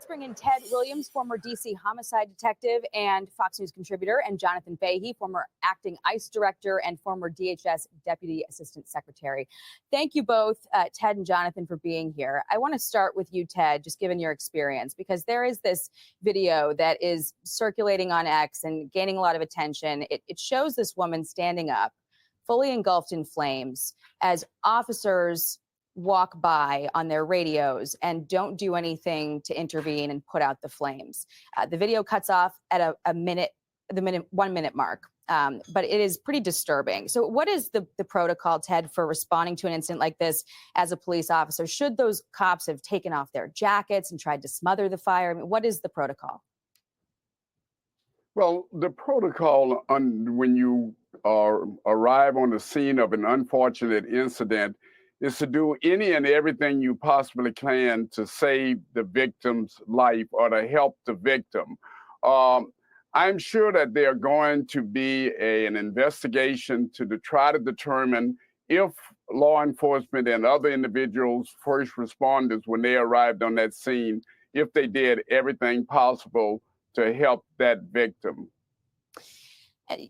Let's bring in Ted Williams, former D.C. homicide detective and Fox News contributor, and Jonathan Fahey, former acting ICE director and former DHS deputy assistant secretary. Thank you both, Ted and Jonathan, for being here. I want to start with you, Ted, just given your experience, because there is this video that is circulating on X and gaining a lot of attention. It shows this woman standing up, fully engulfed in flames, as officers walk by on their radios and don't do anything to intervene and put out the flames. The video cuts off at the 1 minute mark, but it is pretty disturbing. So what is the protocol, Ted, for responding to an incident like this as a police officer? Should those cops have taken off their jackets and tried to smother the fire? I mean, what is the protocol? Well, the protocol when you arrive on the scene of an unfortunate incident is to do any and everything you possibly can to save the victim's life or to help the victim. I'm sure that there are going to be an investigation to try to determine if law enforcement and other individuals, first responders, when they arrived on that scene, if they did everything possible to help that victim.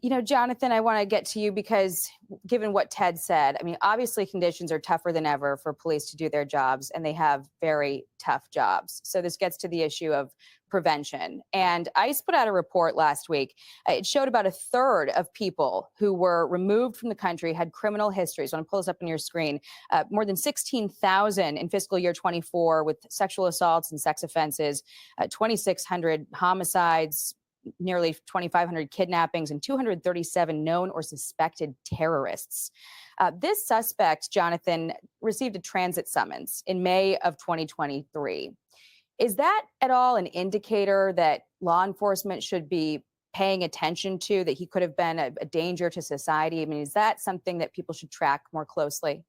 You know, Jonathan, I want to get to you because given what Ted said, I mean, obviously conditions are tougher than ever for police to do their jobs, and they have very tough jobs. So this gets to the issue of prevention. And ICE put out a report last week. It showed about a third of people who were removed from the country had criminal histories. I want to pull this up on your screen. More than 16,000 in fiscal year 24 with sexual assaults and sex offenses, 2,600 homicides, nearly 2,500 kidnappings, and 237 known or suspected terrorists. This suspect, Jonathan, received a transit summons in May of 2023. Is that at all an indicator that law enforcement should be paying attention to, that he could have been a danger to society? I mean, is that something that people should track more closely?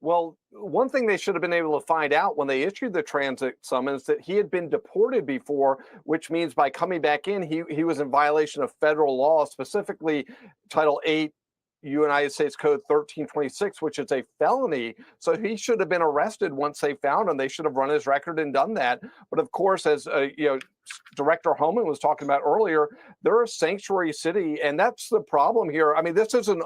Well, one thing they should have been able to find out when they issued the transit summons that he had been deported before, which means by coming back in, he was in violation of federal law, specifically Title 8, United States Code 1326, which is a felony. So he should have been arrested once they found him. They should have run his record and done that. But of course, as Director Homan was talking about earlier, they're a sanctuary city, and that's the problem here. I mean, this is a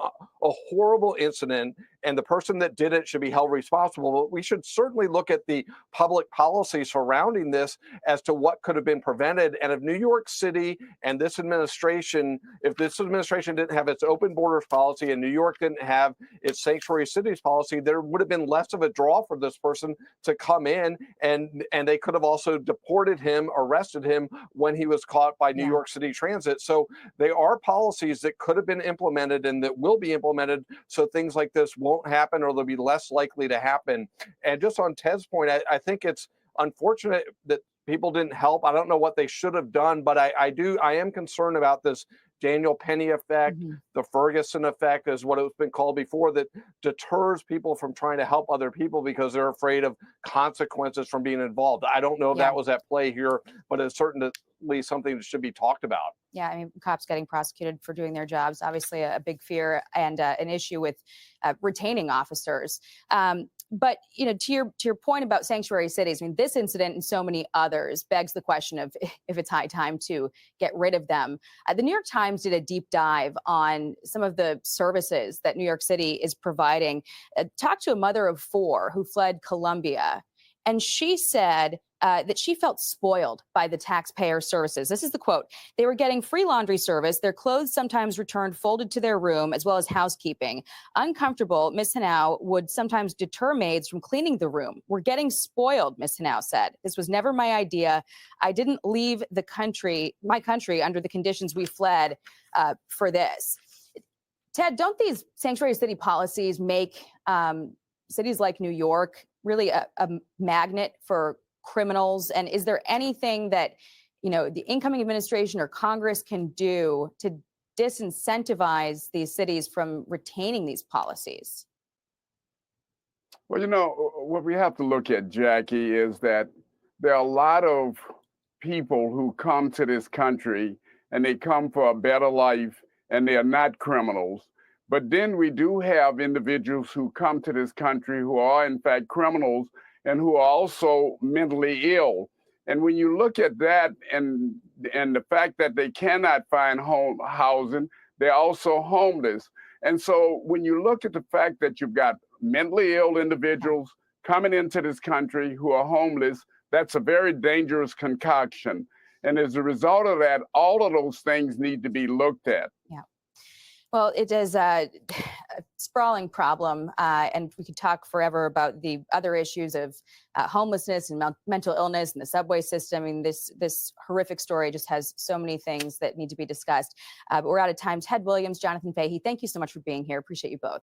horrible incident, and the person that did it should be held responsible. But we should certainly look at the public policy surrounding this as to what could have been prevented. And if New York City and this administration, if this administration didn't have its open borders policy and New York didn't have its sanctuary cities policy, there would have been less of a draw for this person to come in, and they could have also deported him, arrested him when he was caught by New York City Transit. So they are policies that could have been implemented and that will be implemented so things like this won't happen, or they'll be less likely to happen. And just on Ted's point, I think it's unfortunate that people didn't help. I don't know what they should have done, but I am concerned about this Daniel Penny effect, the Ferguson effect is what it's been called before, that deters people from trying to help other people because they're afraid of consequences from being involved. I don't know if that was at play here, but it's certainly something that should be talked about. Yeah, I mean, cops getting prosecuted for doing their jobs, obviously a big fear and an issue with retaining officers. But, you know, to your point about sanctuary cities, I mean, this incident and so many others begs the question of if it's high time to get rid of them. The New York Times did a deep dive on some of the services that New York City is providing. Talked to a mother of 4 who fled Colombia, and she said that she felt spoiled by the taxpayer services. This is the quote. They were getting free laundry service, their clothes sometimes returned folded to their room, as well as housekeeping. Uncomfortable, Ms. Hanau would sometimes deter maids from cleaning the room. We're getting spoiled, Ms. Hanau said. This was never my idea. I didn't leave my country under the conditions we fled for this. Ted, don't these sanctuary city policies make cities like New York really a magnet for criminals? And is there anything that, you know, the incoming administration or Congress can do to disincentivize these cities from retaining these policies? Well, you know, what we have to look at, Jackie, is that there are a lot of people who come to this country and they come for a better life and they are not criminals. But then we do have individuals who come to this country who are in fact criminals, and who are also mentally ill. And when you look at that and the fact that they cannot find home housing, they're also homeless. And so when you look at the fact that you've got mentally ill individuals coming into this country who are homeless, that's a very dangerous concoction. And as a result of that, all of those things need to be looked at. Yeah. Well, it is a sprawling problem, and we could talk forever about the other issues of homelessness and mental illness and the subway system. I mean, this horrific story just has so many things that need to be discussed. But we're out of time. Ted Williams, Jonathan Fahey, thank you so much for being here. Appreciate you both.